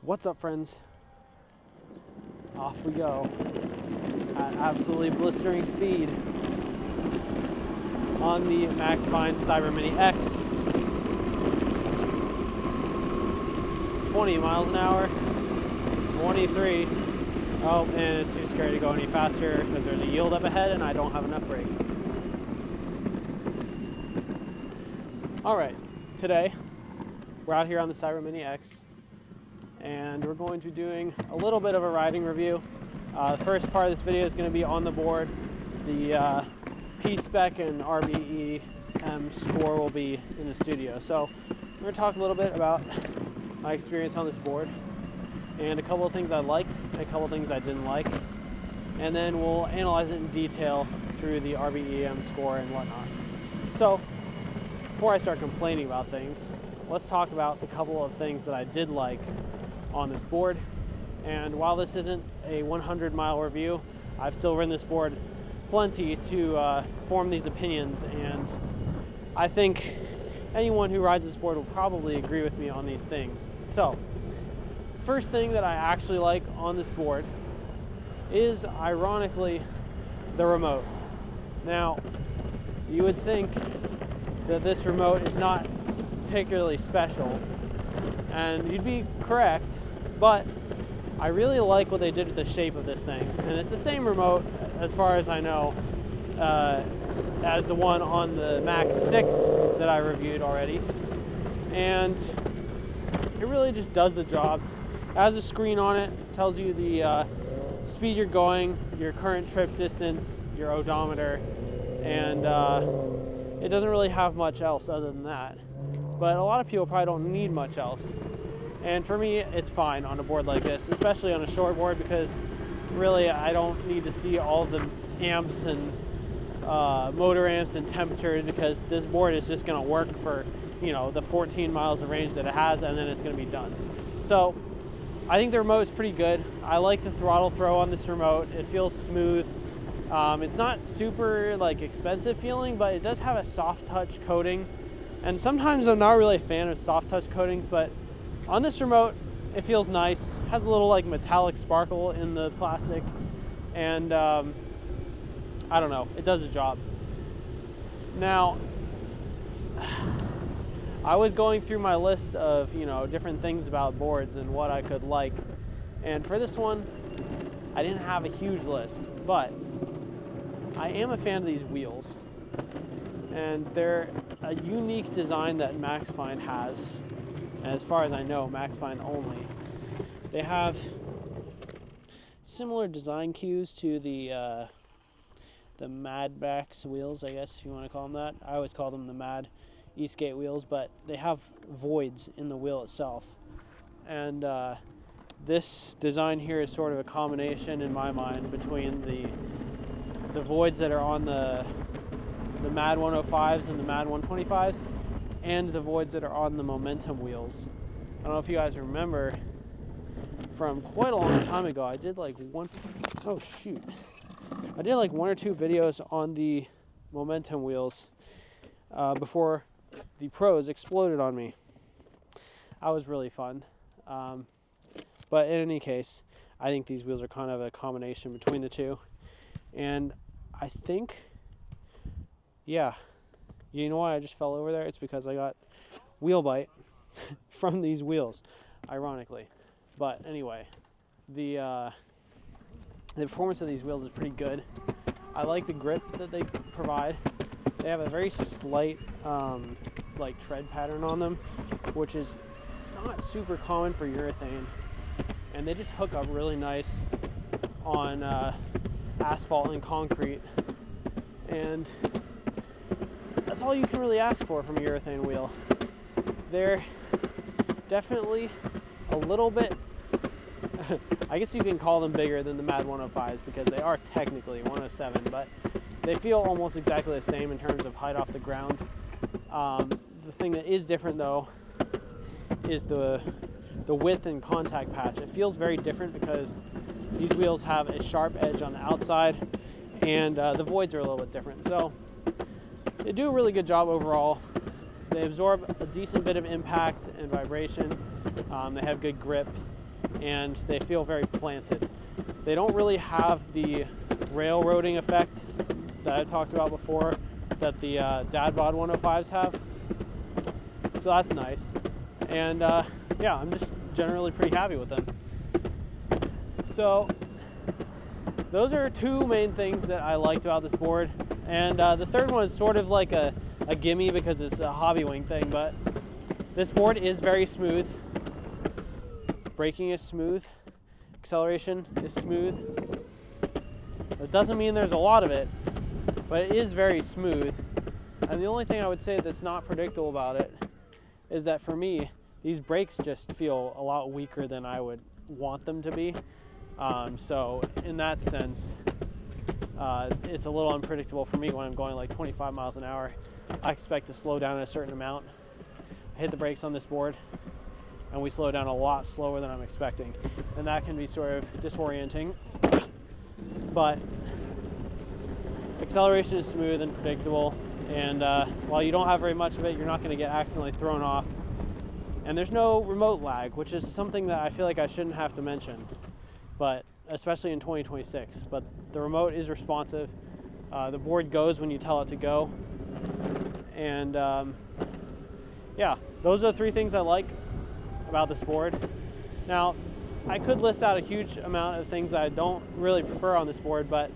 What's up, friends? Off we go at absolutely blistering speed on the Maxfind Cyber Mini X. 20 miles an hour, 23. Oh, and it's too scary to go any faster because there's a yield up ahead and I don't have enough brakes. All right, today we're out here on the Cyber Mini X and we're going to be doing a little bit of a riding review. The first part of this video is going to be on the board. The PSPEC and RBEM Score will be in the studio. So we're going to talk a little bit about my experience on this board and a couple of things I liked and a couple of things I didn't like. And then we'll analyze it in detail through the RBEM Score and whatnot. So before I start complaining about things, let's talk about the couple of things that I did like on this board. And while this isn't a 100-mile review, I've still ridden this board plenty to form these opinions, and I think anyone who rides this board will probably agree with me on these things. So, first thing that I actually like on this board is, ironically, the remote. Now, you would think that this remote is not particularly special, and you'd be correct, but I really like what they did with the shape of this thing. And it's the same remote, as far as I know, as the one on the Max 6 that I reviewed already. And it really just does the job. It has a screen on it, tells you the speed you're going, your current trip distance, your odometer, and it doesn't really have much else other than that. But a lot of people probably don't need much else. And for me, it's fine on a board like this, especially on a short board, because really I don't need to see all the amps and motor amps and temperatures, because this board is just going to work for, you know, the 14 miles of range that it has, and then it's going to be done. So I think the remote is pretty good. I like the throttle throw on this remote. It feels smooth. It's not super expensive feeling, but it does have a soft touch coating. And sometimes I'm not really a fan of soft touch coatings, but on this remote, it feels nice. It has a little metallic sparkle in the plastic, and I don't know, it does the job. Now, I was going through my list of, different things about boards and what I could like, and for this one, I didn't have a huge list, but I am a fan of these wheels, and they're a unique design that Maxfind has. And as far as I know, Maxfind only. They have similar design cues to the Mad Max wheels, I guess, if you want to call them that. I always call them the Mad E-skate wheels, but they have voids in the wheel itself. And this design here is sort of a combination, in my mind, between the voids that are on the Mad 105s and the Mad 125s, and the voids that are on the Momentum wheels. I don't know if you guys remember, from quite a long time ago, I did one or two videos on the Momentum wheels before the pros exploded on me. That was really fun. But in any case, I think these wheels are kind of a combination between the two. And I think, yeah, you know why I just fell over there? It's because I got Wheelbite from these wheels, ironically. But anyway, the performance of these wheels is pretty good. I like the grip that they provide. They have a very slight tread pattern on them, which is not super common for urethane. And they just hook up really nice on asphalt and concrete. And that's all you can really ask for from a urethane wheel. They're definitely a little bit, I guess you can call them bigger than the Mad 105s, because they are technically 107, but they feel almost exactly the same in terms of height off the ground. The thing that is different, though, is the width and contact patch. It feels very different because these wheels have a sharp edge on the outside, and the voids are a little bit different. So they do a really good job overall. They absorb a decent bit of impact and vibration. They have good grip, and they feel very planted. They don't really have the railroading effect that I talked about before that the dad bod 105s have. So that's nice. And yeah, I'm just generally pretty happy with them. So those are two main things that I liked about this board. And the third one is sort of like a gimme because it's a hobby wing thing, but this board is very smooth. Braking is smooth. Acceleration is smooth. That doesn't mean there's a lot of it, but it is very smooth. And the only thing I would say that's not predictable about it is that for me, these brakes just feel a lot weaker than I would want them to be. So in that sense, it's a little unpredictable for me when I'm going like 25 miles an hour. I expect to slow down a certain amount. I hit the brakes on this board and we slow down a lot slower than I'm expecting. And that can be sort of disorienting. But acceleration is smooth and predictable. And while you don't have very much of it, you're not going to get accidentally thrown off. And there's no remote lag, which is something that I feel like I shouldn't have to mention, but especially in 2026. But the remote is responsive. The board goes when you tell it to go. And yeah, those are the three things I like about this board. Now, I could list out a huge amount of things that I don't really prefer on this board, but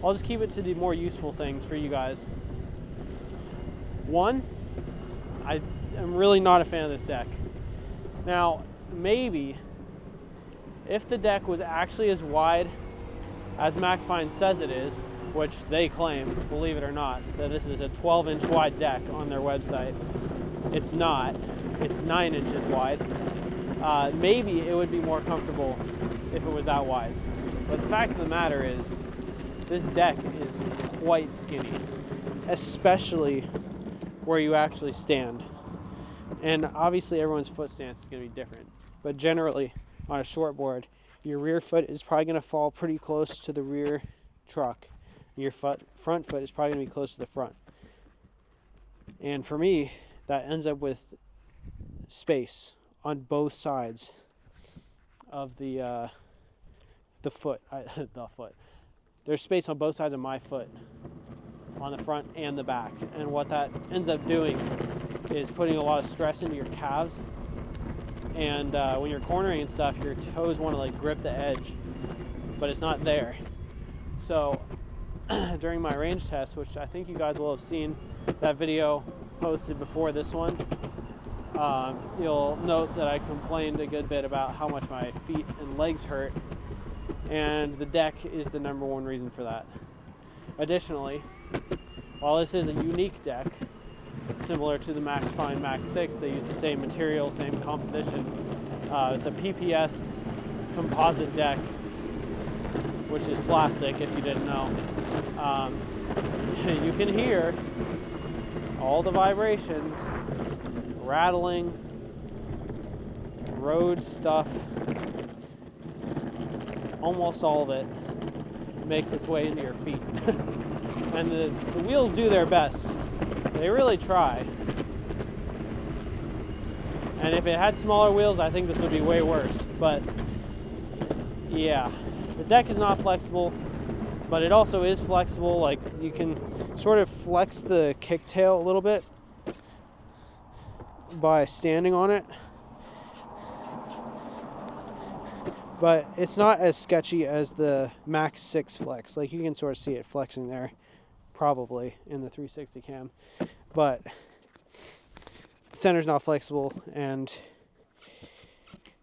I'll just keep it to the more useful things for you guys. One, I am really not a fan of this deck. Now, maybe if the deck was actually as wide as Maxfind says it is, which they claim, believe it or not, that this is a 12-inch wide deck on their website. It's not. It's 9 inches wide. Maybe it would be more comfortable if it was that wide. But the fact of the matter is, this deck is quite skinny, especially where you actually stand. And obviously everyone's foot stance is going to be different. But generally, on a shortboard, your rear foot is probably going to fall pretty close to the rear truck. Your front foot is probably going to be close to the front. And for me, that ends up with space on both sides of the foot. The foot. There's space on both sides of my foot, on the front and the back. And what that ends up doing is putting a lot of stress into your calves. And when you're cornering and stuff, your toes want to like grip the edge, but it's not there. So during my range test, which I think you guys will have seen that video posted before this one, you'll note that I complained a good bit about how much my feet and legs hurt, and the deck is the number one reason for that. Additionally, while this is a unique deck, similar to the Maxfind Max 6, they use the same material, same composition. It's a PPS composite deck, which is plastic, if you didn't know. You can hear all the vibrations, rattling, road stuff, almost all of it makes its way into your feet. And the wheels do their best. They really try. And if it had smaller wheels, I think this would be way worse. But yeah, the deck is not flexible, but it also is flexible. Like, you can sort of flex the kicktail a little bit by standing on it. But it's not as sketchy as the Max 6 flex. Like, you can sort of see it flexing there, probably, in the 360 cam. But the center's not flexible, and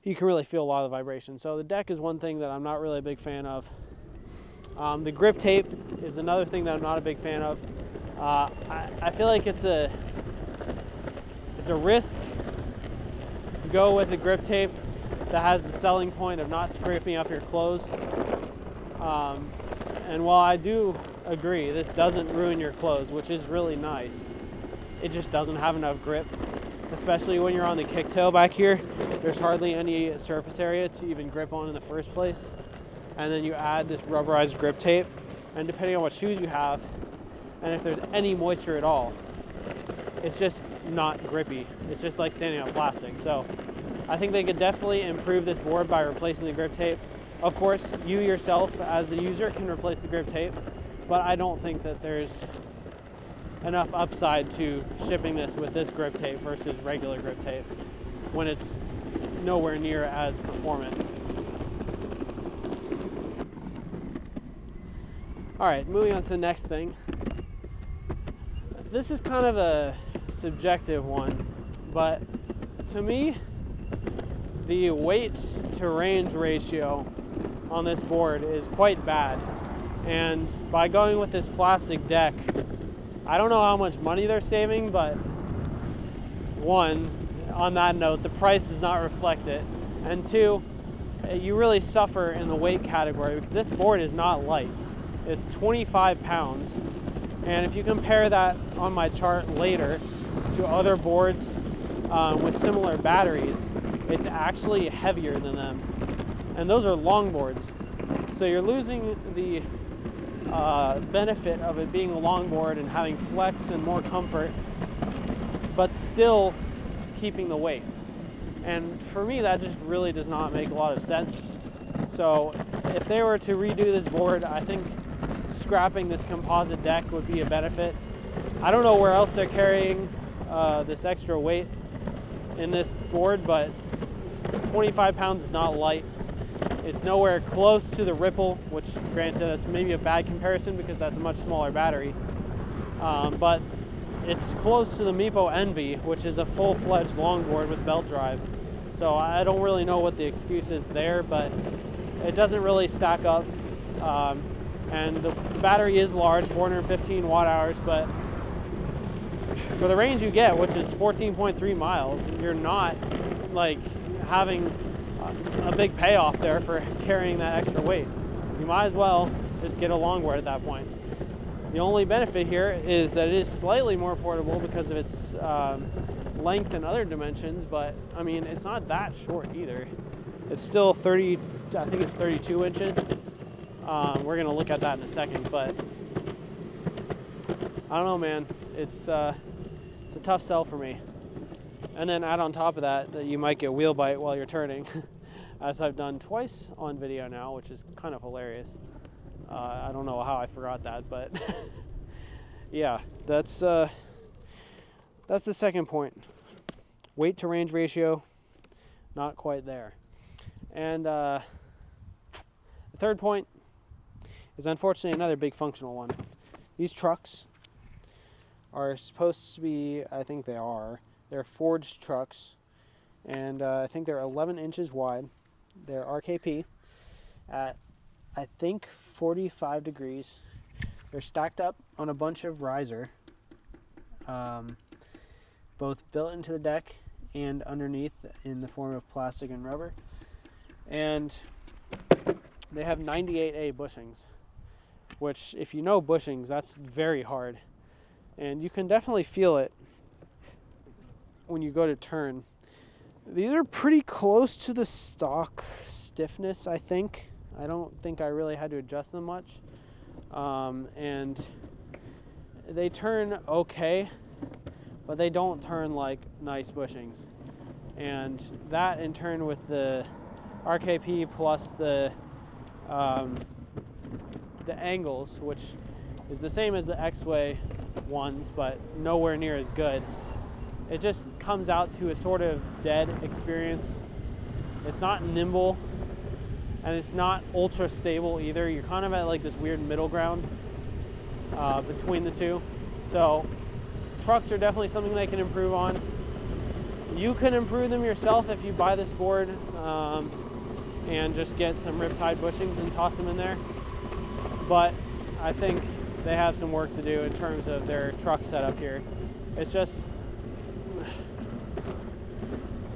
you can really feel a lot of the vibration. So the deck is one thing that I'm not really a big fan of. The grip tape is another thing that I'm not a big fan of. I feel like it's a risk to go with the grip tape that has the selling point of not scraping up your clothes. And while I do agree this doesn't ruin your clothes, which is really nice, it just doesn't have enough grip, especially when you're on the kicktail back here. There's hardly any surface area to even grip on in the first place. And then you add this rubberized grip tape, and depending on what shoes you have, and if there's any moisture at all, it's just not grippy. It's just like standing on plastic. So I think they could definitely improve this board by replacing the grip tape. Of course, you yourself as the user can replace the grip tape, but I don't think that there's enough upside to shipping this with this grip tape versus regular grip tape when it's nowhere near as performant. All right, moving on to the next thing. This is kind of a subjective one, but to me, the weight to range ratio on this board is quite bad. And by going with this plastic deck, I don't know how much money they're saving, but one, on that note, the price does not reflect it. And two, you really suffer in the weight category because this board is not light. It's 25 pounds. And if you compare that on my chart later to other boards with similar batteries, it's actually heavier than them. And those are long boards. So you're losing the benefit of it being a longboard and having flex and more comfort, but still keeping the weight. And for me, that just really does not make a lot of sense. So if they were to redo this board, I think scrapping this composite deck would be a benefit. I don't know where else they're carrying this extra weight in this board, but 25 pounds is not light. It's nowhere close to the Ripple, which granted that's maybe a bad comparison because that's a much smaller battery. But it's close to the Meepo Envy, which is a full-fledged longboard with belt drive. So I don't really know what the excuse is there, but it doesn't really stack up. And the battery is large, 415 watt hours, but for the range you get, which is 14.3 miles, you're not like having a big payoff there for carrying that extra weight. You might as well just get a longboard at that point. The only benefit here is that it is slightly more portable because of its length and other dimensions, but I mean, it's not that short either. It's still 30, I think it's 32 inches. We're gonna look at that in a second, but I don't know, man. It's a tough sell for me. And then add on top of that that you might get wheel bite while you're turning, as I've done twice on video now, which is kind of hilarious. I don't know how I forgot that, but yeah, that's the second point. Weight to range ratio, not quite there. And the third point is unfortunately another big functional one. These trucks are supposed to be, I think they're forged trucks, and I think they're 11 inches wide. They're RKP at, I think, 45 degrees. They're stacked up on a bunch of riser, both built into the deck and underneath in the form of plastic and rubber. And they have 98A bushings, which, if you know bushings, that's very hard. And you can definitely feel it when you go to turn. These are pretty close to the stock stiffness, I think. I don't think I really had to adjust them much. And they turn okay, but they don't turn like nice bushings. And that in turn with the RKP plus the angles, which is the same as the X-Way ones, but nowhere near as good. It just comes out to a sort of dead experience. It's not nimble, and it's not ultra stable either. You're kind of at like this weird middle ground between the two. So trucks are definitely something they can improve on. You can improve them yourself if you buy this board and just get some riptide bushings and toss them in there. But I think they have some work to do in terms of their truck setup here. It's just,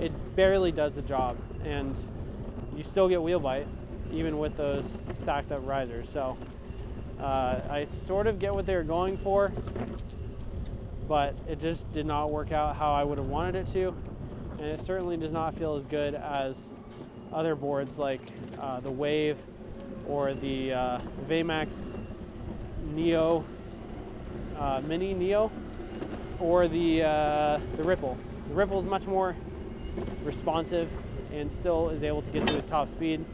it barely does the job, and you still get wheel bite even with those stacked up risers. So I sort of get what they were going for, but it just did not work out how I would have wanted it to, and it certainly does not feel as good as other boards like the Wave or the Vmax Neo, Mini Neo, or the Ripple. The Ripple is much more responsive and still is able to get to his top speed,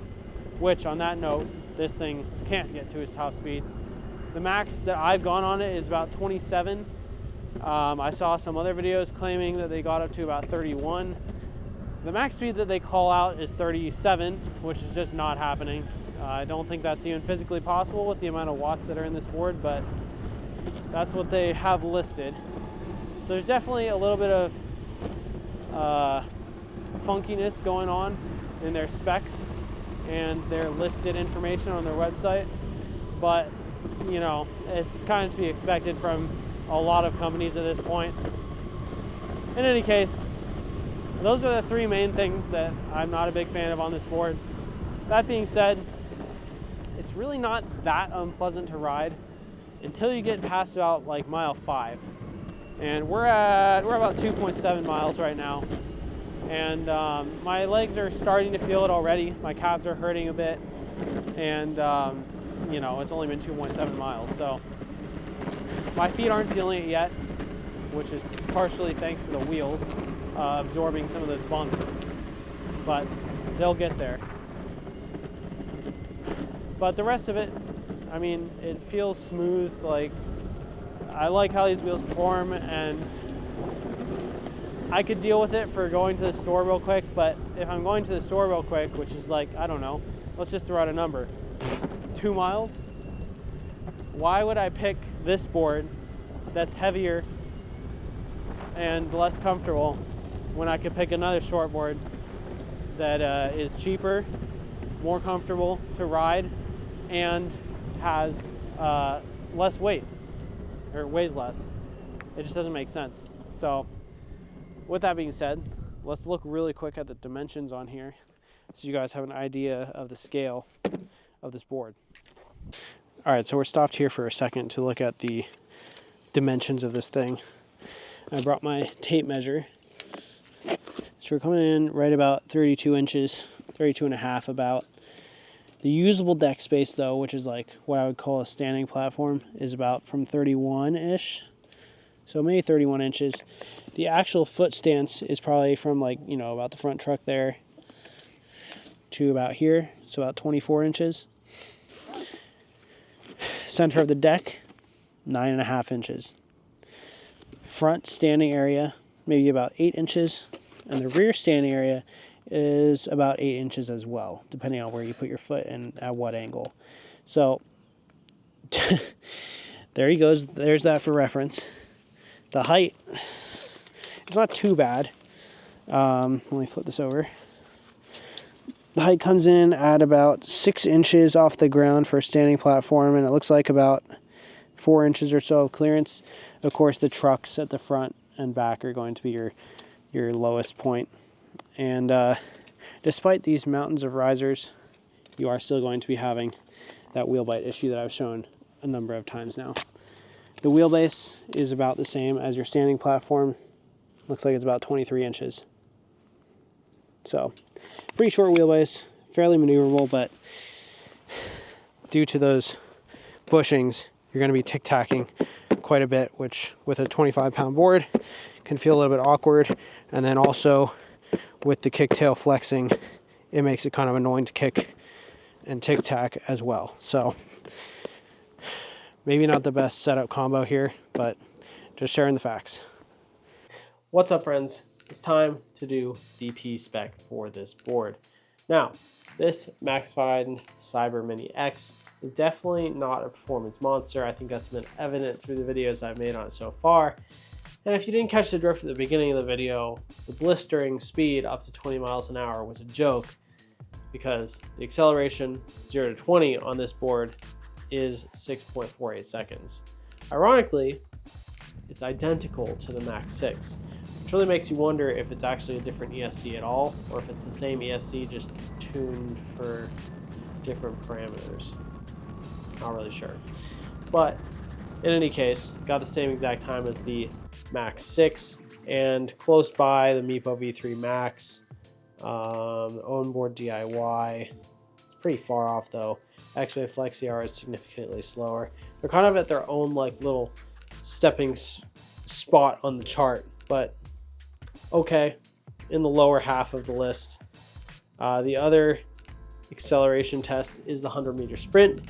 which on that note, this thing can't get to his top speed. The max that I've gone on it is about 27. I saw some other videos claiming that they got up to about 31. The max speed that they call out is 37, which is just not happening. I don't think that's even physically possible with the amount of watts that are in this board, but that's what they have listed. So there's definitely a little bit of funkiness going on in their specs and their listed information on their website, but you know, it's kind of to be expected from a lot of companies at this point. In any case, those are the three main things that I'm not a big fan of on this board. That being said, it's really not that unpleasant to ride until you get past about like mile 5. And we're about 2.7 miles right now. And my legs are starting to feel it already. My calves are hurting a bit. And you know, it's only been 2.7 miles. So my feet aren't feeling it yet, which is partially thanks to the wheels absorbing some of those bumps, but they'll get there. But the rest of it, I mean, it feels smooth. Like, I like how these wheels perform, and I could deal with it for going to the store real quick, but if I'm going to the store real quick, which is like, I don't know, let's just throw out a number, 2 miles, why would I pick this board that's heavier and less comfortable when I could pick another shortboard that is cheaper, more comfortable to ride, and has less weight, or weighs less? It just doesn't make sense. So with that being said, let's look really quick at the dimensions on here so you guys have an idea of the scale of this board. All right, so we're stopped here for a second to look at the dimensions of this thing. I brought my tape measure. So we're coming in right about 32 inches, 32 and a half about. The usable deck space though, which is like what I would call a standing platform, is about from 31-ish. So maybe 31 inches. The actual foot stance is probably from like, you know, about the front truck there to about here. So about 24 inches. Center of the deck, 9.5 inches. Front standing area, maybe about 8 inches. And the rear standing area is about 8 inches as well, depending on where you put your foot and at what angle. So there he goes. There's that for reference. The height, it's not too bad. Let me flip this over. The height comes in at about 6 inches off the ground for a standing platform, and it looks like about 4 inches or so of clearance. Of course, the trucks at the front and back are going to be your lowest point. And despite these mountains of risers, you are still going to be having that wheel bite issue that I've shown a number of times now. The wheelbase is about the same as your standing platform. Looks like it's about 23 inches. So, pretty short wheelbase, fairly maneuverable, but due to those bushings, you're going to be tic-tacking quite a bit, which with a 25-pound board can feel a little bit awkward. And then also with the kicktail flexing, it makes it kind of annoying to kick and tic-tac as well. So maybe not the best setup combo here, but just sharing the facts. What's up, friends? It's time to do the PSPEC for this board. Now, this Maxfind Cyber Mini X is definitely not a performance monster. I think that's been evident through the videos I've made on it so far. And if you didn't catch the drift at the beginning of the video, the blistering speed up to 20 miles an hour was a joke, because the acceleration 0 to 20 on this board is 6.48 seconds. Ironically, it's identical to the Max 6, which really makes you wonder if it's actually a different ESC at all, or if it's the same ESC just tuned for different parameters. Not really sure. But in any case, got the same exact time as the Max 6, and close by the Meepo V3 Max, onboard DIY. It's pretty far off though. X-Wave FlexiR is significantly slower. They're kind of at their own like little stepping spot on the chart, but okay, in the lower half of the list. The other acceleration test is the 100-meter sprint,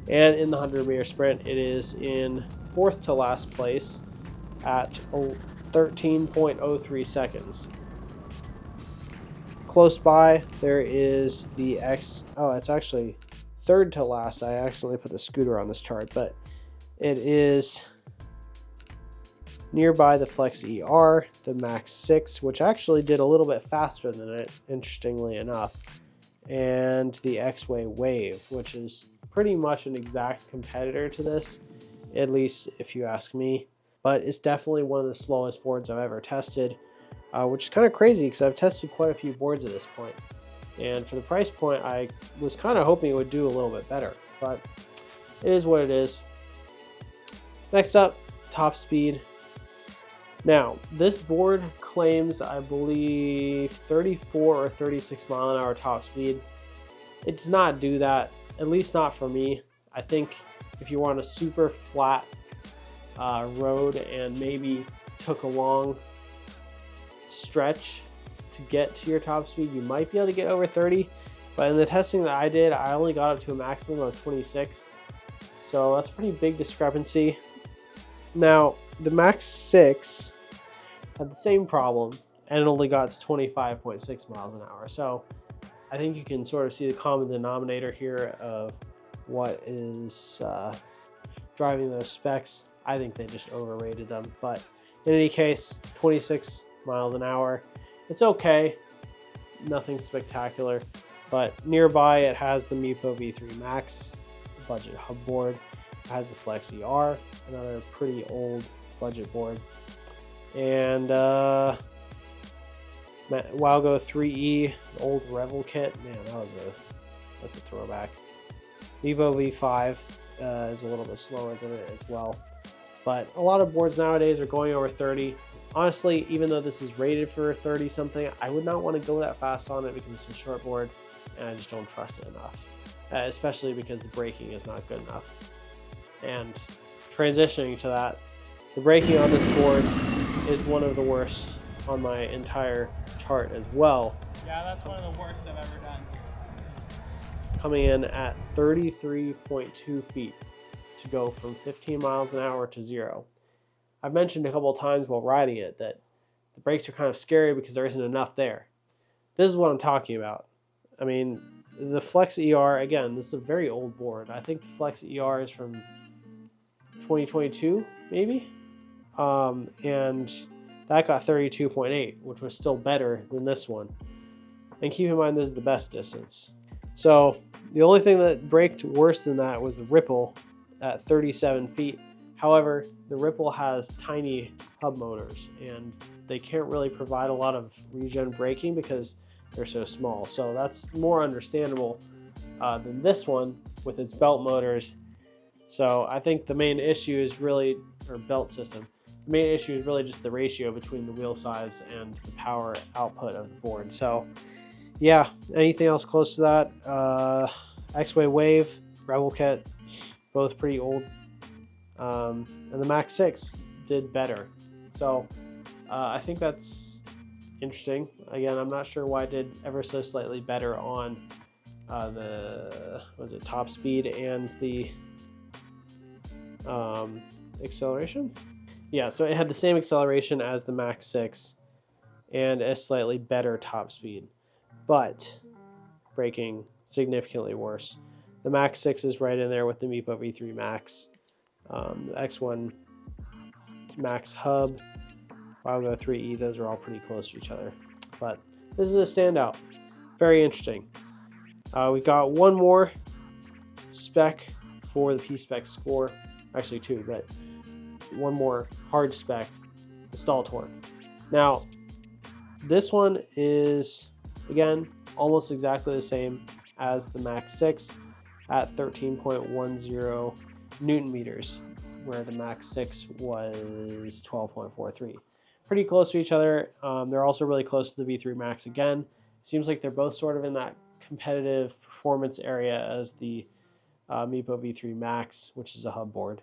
and in the 100-meter sprint it is in 4th to last place at 13.03 seconds. Close by there is the it's actually 3rd to last. I accidentally put the scooter on this chart, but it is nearby the Flex ER, the Max 6, which actually did a little bit faster than it, interestingly enough, and the X-Way Wave, which is pretty much an exact competitor to this, at least if you ask me. But it's definitely one of the slowest boards I've ever tested, which is kind of crazy because I've tested quite a few boards at this point. And for the price point, I was kind of hoping it would do a little bit better, but it is what it is. Next up, top speed. Now, this board claims, I believe, 34 or 36 mile an hour top speed. It does not do that, at least not for me. I think if you were on a super flat road and maybe took a long stretch to get to your top speed, you might be able to get over 30. But in the testing that I did, I only got up to a maximum of 26. So that's a pretty big discrepancy. Now, the Max 6 had the same problem and it only got to 25.6 miles an hour. So I think you can sort of see the common denominator here of what is driving those specs. I think they just overrated them. But in any case, 26 miles an hour. It's okay. Nothing spectacular. But nearby it has the Meepo V3 Max budget hub board. It has the Flex ER, another pretty old budget board. And Wowgo 3E, old Revel kit. Man, that's a throwback. Meepo V5 is a little bit slower than it as well. But a lot of boards nowadays are going over 30. Honestly, even though this is rated for 30 something, I would not want to go that fast on it because it's a short board and I just don't trust it enough. Especially because the braking is not good enough. And transitioning to that, the braking on this board is one of the worst on my entire chart as well. Yeah, that's one of the worst I've ever done. Coming in at 33.2 feet to go from 15 miles an hour to 0. I've mentioned a couple of times while riding it that the brakes are kind of scary because there isn't enough there. This is what I'm talking about. I mean, the Flex ER, again, this is a very old board. I think the Flex ER is from 2022, maybe? And that got 32.8, which was still better than this one. And keep in mind, this is the best distance. So the only thing that braked worse than that was the Ripple at 37 feet. However, the Ripple has tiny hub motors and they can't really provide a lot of regen braking because they're so small. So that's more understandable than this one with its belt motors. So I think the main issue is really, or belt system, the main issue is really just the ratio between the wheel size and the power output of the board. So yeah, anything else close to that? X-Way Wave, Revel kit, both pretty old. And the Max 6 did better. So I think that's interesting. Again, I'm not sure why it did ever so slightly better on the top speed and the acceleration. Yeah, so it had the same acceleration as the Max 6 and a slightly better top speed, but braking significantly worse. The Max 6 is right in there with the Meepo V3 Max. The X1 Max Hub, Wowgo 3E, those are all pretty close to each other. But this is a standout. Very interesting. We've got one more spec for the PSPEC score. Actually two, but one more hard spec, the stall torque. Now, this one is, again, almost exactly the same as the Max 6 at 13.10 Newton meters, where the Max 6 was 12.43. Pretty close to each other. They're also really close to the V3 Max again. Seems like they're both sort of in that competitive performance area as the Meepo V3 Max, which is a hub board.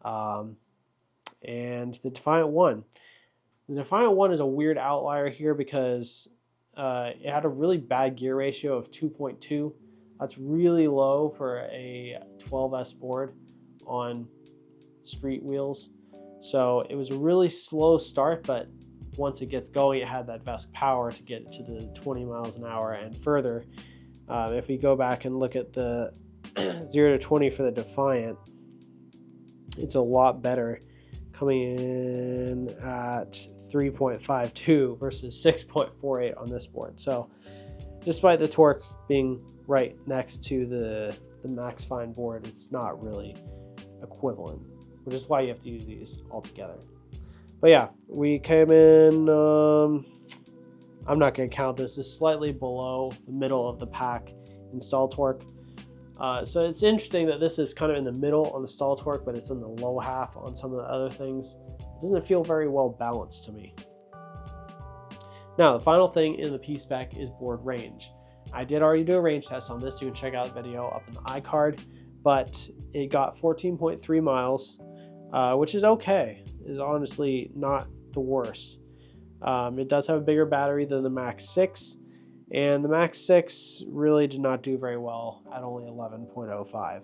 And the Defiant 1. The Defiant 1 is a weird outlier here because it had a really bad gear ratio of 2.2. That's really low for a 12S board on street wheels. So it was a really slow start, but once it gets going, it had that VESC power to get to the 20 miles an hour and further. If we go back and look at the 0 to 20 for the Defiant, it's a lot better, coming in at 3.52 versus 6.48 on this board. So despite the torque being right next to the Maxfind board, it's not really equivalent, which is why you have to use these all together. But yeah, we came in, I'm not going to count this, is slightly below the middle of the pack in stall torque. So it's interesting that this is kind of in the middle on the stall torque, but it's in the low half on some of the other things. It doesn't feel very well balanced to me. Now, the final thing in the PSPEC is board range. I did already do a range test on this. You can check out the video up in the iCard, but it got 14.3 miles, which is okay. It's honestly not the worst. It does have a bigger battery than the Max 6, and the Max 6 really did not do very well at only 11.05.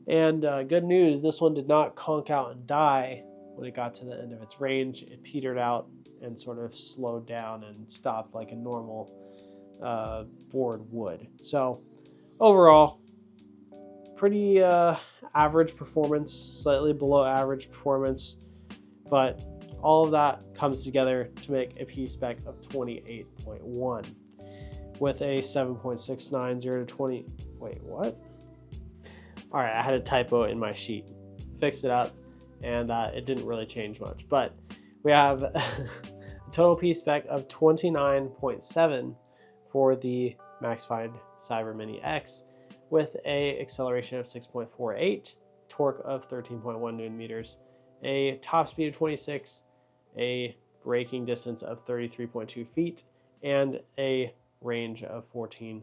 And good news, this one did not conk out and die when it got to the end of its range. It petered out and sort of slowed down and stopped like a normal board would. So overall, pretty average performance, slightly below average performance, but all of that comes together to make a PSPEC of 28.1 with a 7.69 0 to 20. Wait, what? All right, I had a typo in my sheet. Fixed it up, and it didn't really change much. But we have a total PSPEC of 29.7 for the Maxfind Cyber Mini X with a acceleration of 6.48, torque of 13.1 Newton meters, a top speed of 26, a braking distance of 33.2 feet, and a range of 14.3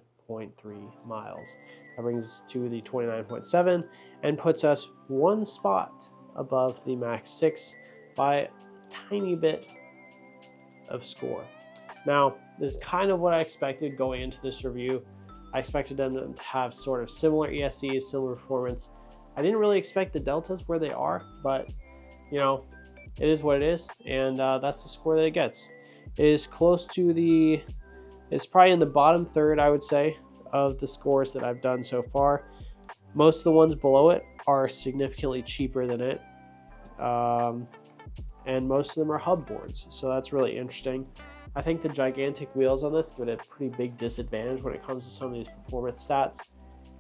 miles. That brings us to the 29.7 and puts us one spot above the Max 6 by a tiny bit of score. Now, this is kind of what I expected going into this review. I expected them to have sort of similar ESCs, similar performance. I didn't really expect the deltas where they are, but you know, it is what it is, and that's the score that it gets. It is close to it's probably in the bottom third, I would say, of the scores that I've done so far. Most of the ones below it are significantly cheaper than it, and most of them are hub boards, so that's really interesting. I think the gigantic wheels on this give it a pretty big disadvantage when it comes to some of these performance stats.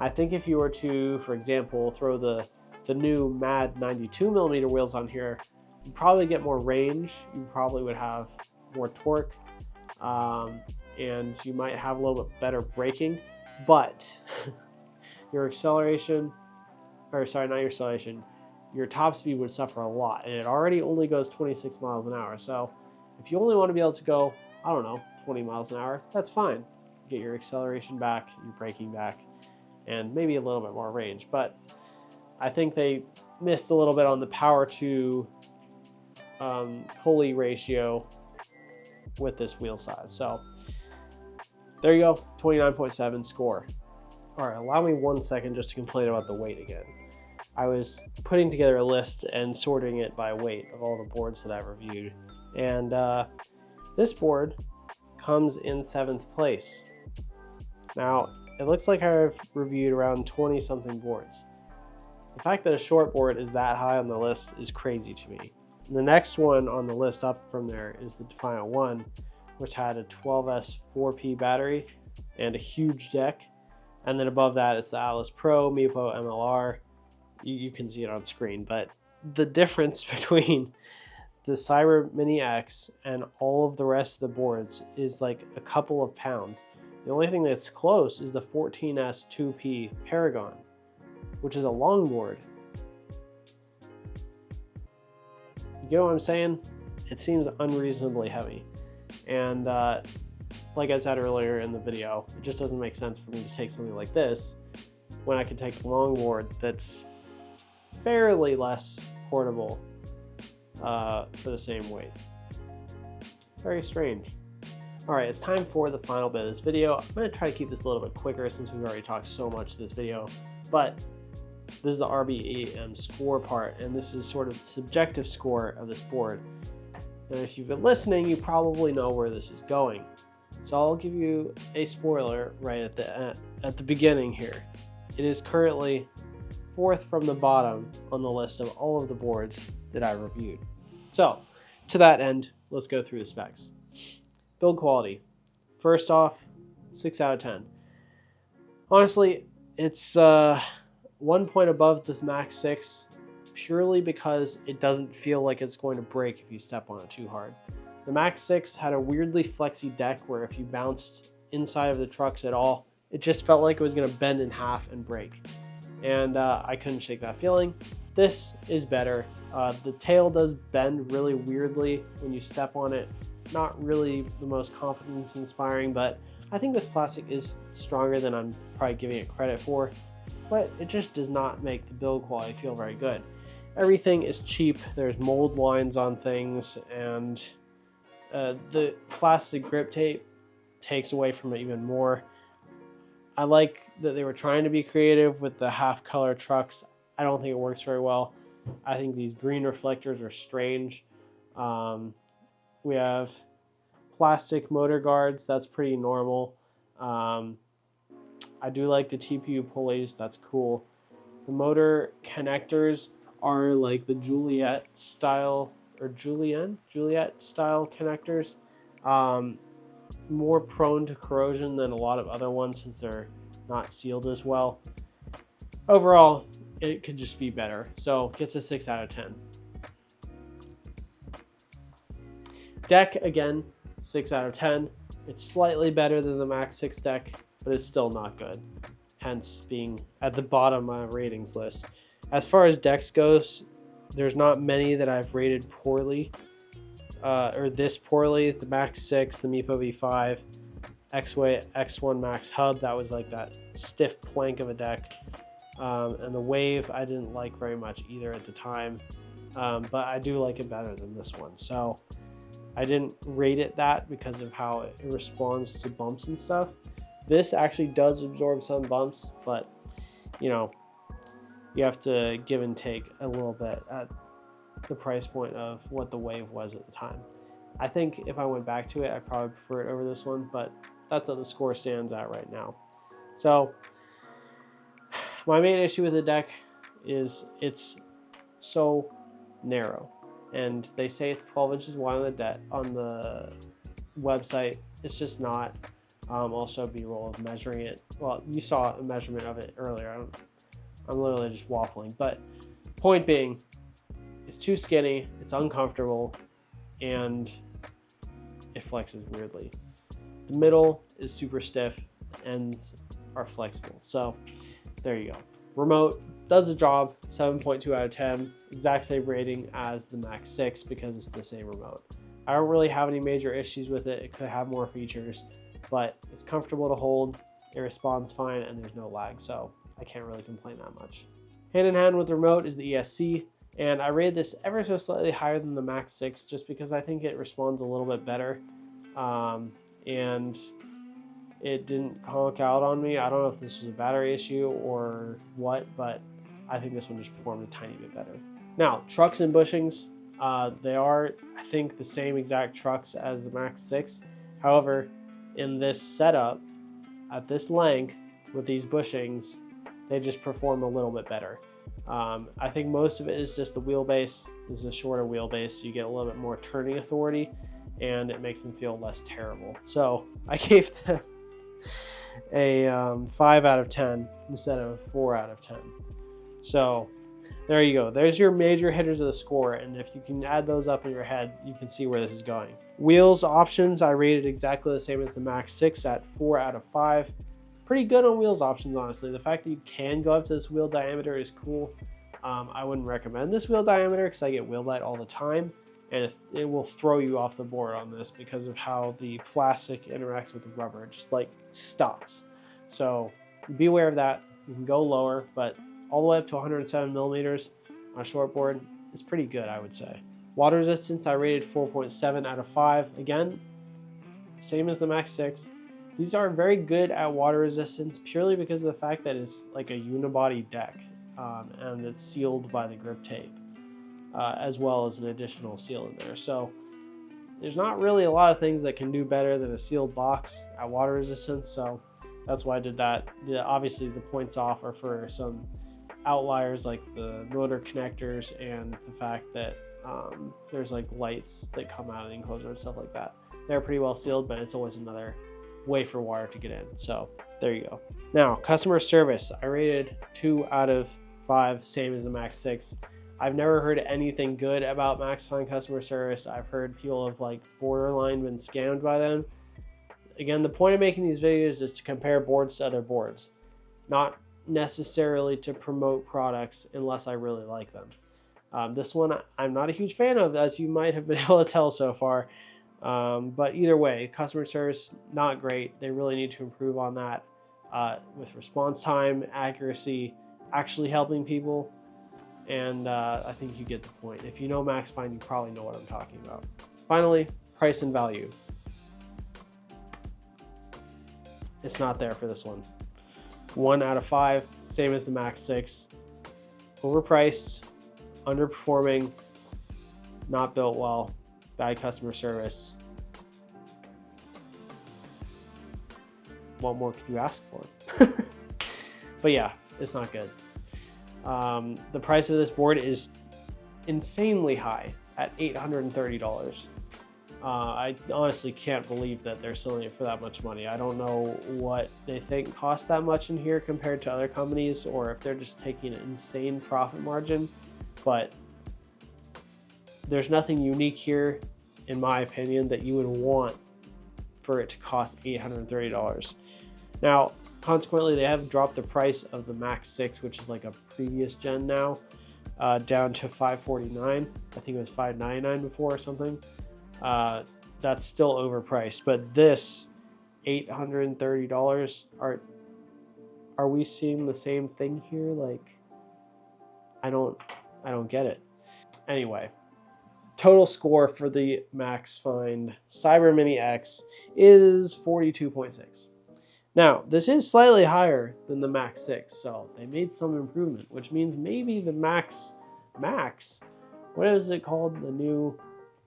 I think if you were to, for example, throw the new MAD 92mm wheels on here, you'd probably get more range, you probably would have more torque, and you might have a little bit better braking, but your acceleration, or sorry, not your acceleration, your top speed would suffer a lot, and it already only goes 26 miles an hour. So if you only want to be able to go, I don't know, 20 miles an hour, that's fine. Get your acceleration back, your braking back, and maybe a little bit more range. But I think they missed a little bit on the power to pulley ratio with this wheel size. So there you go, 29.7 score. All right, allow me 1 second just to complain about the weight again. I was putting together a list and sorting it by weight of all the boards that I've reviewed, and this board comes in 7th place. Now, it looks like I've reviewed around 20 something boards. The fact that a short board is that high on the list is crazy to me. And the next one on the list up from there is the Defiant 1, which had a 12S 4P battery and a huge deck. And then above that is the Atlas Pro, Meepo MLR. You can see it on screen, but the difference between the Cyber Mini X and all of the rest of the boards is like a couple of pounds. The only thing that's close is the 14S 2P Paragon, which is a long board. You get what I'm saying? It seems unreasonably heavy. And like I said earlier in the video, it just doesn't make sense for me to take something like this when I can take a long board that's barely less portable for the same weight. Very strange. Alright, it's time for the final bit of this video. I'm going to try to keep this a little bit quicker since we've already talked so much this video, but this is the RBEM Score part, and this is sort of the subjective score of this board. And if you've been listening, you probably know where this is going. So I'll give you a spoiler right at the beginning here. It is currently 4th from the bottom on the list of all of the boards that I reviewed. So, to that end, let's go through the specs. Build quality. First off, 6 out of 10. Honestly, it's 1 point above this Max 6 purely because it doesn't feel like it's going to break if you step on it too hard. The Max 6 had a weirdly flexy deck where if you bounced inside of the trucks at all, it just felt like it was going to bend in half and break. And I couldn't shake that feeling. This is better. The tail does bend really weirdly when you step on it. Not really the most confidence inspiring, but I think this plastic is stronger than I'm probably giving it credit for, but it just does not make the build quality feel very good. Everything is cheap. There's mold lines on things, and the plastic grip tape takes away from it even more. I like that they were trying to be creative with the half color trucks. I don't think it works very well. I think these green reflectors are strange. We have plastic motor guards. That's pretty normal. I do like the TPU pulleys. That's cool. The motor connectors are like the Juliet style connectors. More prone to corrosion than a lot of other ones since they're not sealed as well. Overall, it could just be better. So gets a 6 out of 10. Deck, again, 6 out of 10. It's slightly better than the Max 6 deck, but it's still not good, hence being at the bottom of my ratings list. As far as decks goes, there's not many that I've rated poorly, or this poorly. The Max 6, the Meepo V5, X1 Max Hub, that was like that stiff plank of a deck. And the Wave I didn't like very much either at the time, but I do like it better than this one. So I didn't rate it that because of how it responds to bumps and stuff. This actually does absorb some bumps, but you know, you have to give and take a little bit at the price point of what the Wave was at the time. I think if I went back to it, I'd probably prefer it over this one, but that's how the score stands at right now. So my main issue with the deck is it's so narrow, and they say it's 12 inches wide on the website. It's just not. I'll show B-roll of measuring it. Well, you saw a measurement of it earlier. I'm literally just waffling, but point being, it's too skinny, it's uncomfortable, and it flexes weirdly. The middle is super stiff, ends are flexible. So there you go. Remote does the job, 7.2 out of 10, exact same rating as the Max 6 because it's the same remote. I don't really have any major issues with it. It could have more features, but it's comfortable to hold, it responds fine, and there's no lag, so I can't really complain that much. Hand in hand with the remote is the ESC, and I rated this ever so slightly higher than the Max 6 just because I think it responds a little bit better, and it didn't honk out on me. I don't know if this was a battery issue or what, but I think this one just performed a tiny bit better. Now, trucks and bushings, they are, I think, the same exact trucks as the Max 6. However, in this setup, at this length, with these bushings, they just perform a little bit better. I think most of it is just the wheelbase. This is a shorter wheelbase, so you get a little bit more turning authority, and it makes them feel less terrible. So I gave them a 5 out of 10 instead of 4 out of 10. So there you go. There's your major hitters of the score, and if you can add those up in your head, you can see where this is going. Wheels options, I rated exactly the same as the Max 6 at 4 out of 5. Pretty good on wheels options, honestly. The fact that you can go up to this wheel diameter is cool. I wouldn't recommend this wheel diameter because I get Wheelbite all the time, and it will throw you off the board on this because of how the plastic interacts with the rubber. It just like stops. So be aware of that. You can go lower, but all the way up to 107 millimeters on a shortboard is pretty good, I would say. Water resistance, I rated 4.7 out of 5. Again, same as the Max 6. These are very good at water resistance purely because of the fact that it's like a unibody deck, and it's sealed by the Griptape, as well as an additional seal in there. So there's not really a lot of things that can do better than a sealed box at water resistance, so that's why I did that. Obviously the points off are for some outliers like the motor connectors and the fact that there's like lights that come out of the enclosure and stuff like that. They're pretty well sealed, but it's always another way for water to get in. So there you go. Now, customer service, I rated 2 out of 5, same as the Max 6. I've never heard anything good about Maxfind customer service. I've heard people have like borderline been scammed by them. Again, the point of making these videos is to compare boards to other boards, not necessarily to promote products unless I really like them. This one I'm not a huge fan of, as you might have been able to tell so far. But either way, customer service, not great. They really need to improve on that with response time, accuracy, actually helping people. And I think you get the point. If you know Maxfind, you probably know what I'm talking about. Finally, price and value. It's not there for this one. 1 out of 5, same as the Max 6. Overpriced, underperforming, not built well, bad customer service. What more could you ask for? But yeah, it's not good. The price of this board is insanely high at $830. I honestly can't believe that they're selling it for that much money. I don't know what they think costs that much in here compared to other companies, or if they're just taking an insane profit margin, but there's nothing unique here, in my opinion, that you would want for it to cost $830. Now, consequently, they have dropped the price of the Max 6, which is like a previous gen now, down to $549. I think it was $599 before or something. That's still overpriced, but this $830, are we seeing the same thing here? Like, I don't get it. Anyway, total score for the Maxfind Cyber Mini X is 42.6. Now, this is slightly higher than the Max 6, so they made some improvement, which means maybe the Max, what is it called? The new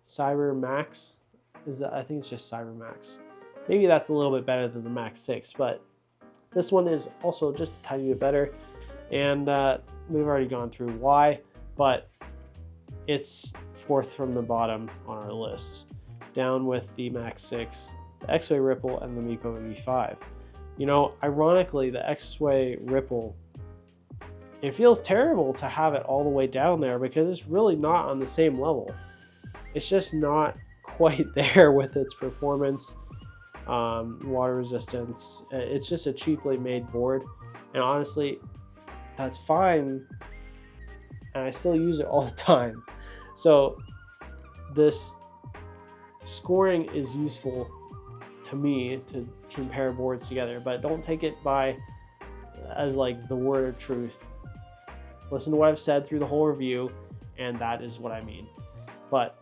Cyber Max? I think it's just Cyber Max. Maybe that's a little bit better than the Max 6, but this one is also just a tiny bit better, and we've already gone through why, but it's 4th from the bottom on our list, down with the Max 6, the X-Way Ripple, and the Meepo V5. You know, ironically, the X-Way Ripple, it feels terrible to have it all the way down there because it's really not on the same level. It's just not quite there with its performance, water resistance. It's just a cheaply made board, and honestly, that's fine, and I still use it all the time. So this scoring is useful to me to compare boards together, but don't take it as like the word of truth. Listen to what I've said through the whole review, and that is what I mean. But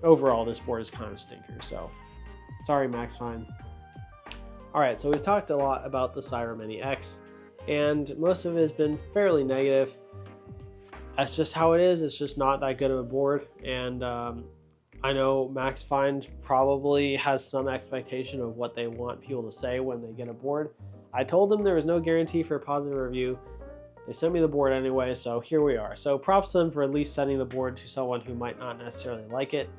overall, this board is kind of a stinker, so sorry, Maxfind. Alright, so we've talked a lot about the Cyber Mini X, and most of it has been fairly negative. That's just how it is. It's just not that good of a board, and I know Maxfind probably has some expectation of what they want people to say when they get a board. I told them there was no guarantee for a positive review. They sent me the board anyway, so here we are. So props to them for at least sending the board to someone who might not necessarily like it.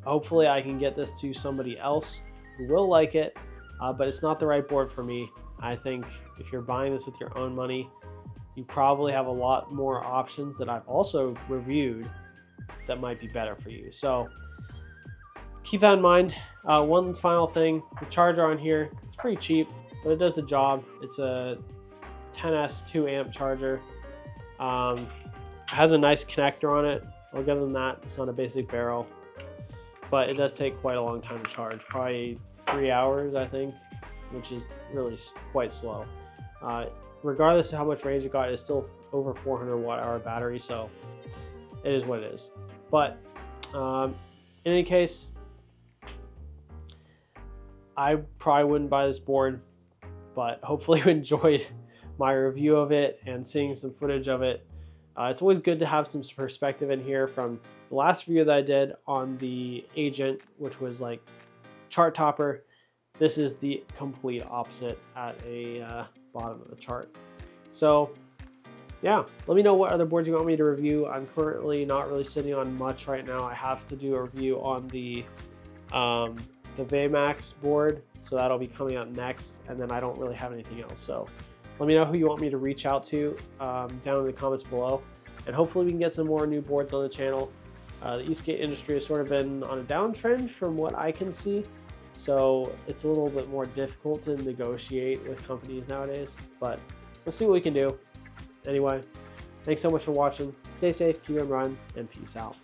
Hopefully I can get this to somebody else who will like it, but it's not the right board for me. I think if you're buying this with your own money, you probably have a lot more options that I've also reviewed that might be better for you. So keep that in mind. One final thing, the charger on here, it's pretty cheap, but it does the job. It's a 10S 2 amp charger. It has a nice connector on it. I'll give them that. It's not a basic barrel, but it does take quite a long time to charge, probably 3 hours, I think, which is really quite slow. Regardless of how much range it got, it's still over 400 watt-hour battery, so it is what it is. But in any case, I probably wouldn't buy this board, but hopefully you enjoyed my review of it and seeing some footage of it. It's always good to have some perspective in here from the last video that I did on the Agent, which was like chart topper. This is the complete opposite at a bottom of the chart. So yeah, let me know what other boards you want me to review. I'm currently not really sitting on much right now. I have to do a review on the Baymax board, so that'll be coming out next, and then I don't really have anything else. So let me know who you want me to reach out to down in the comments below, and hopefully we can get some more new boards on the channel. The e-skate industry has sort of been on a downtrend from what I can see, so it's a little bit more difficult to negotiate with companies nowadays, but we'll see what we can do. Anyway, thanks so much for watching. Stay safe, keep on running, and peace out.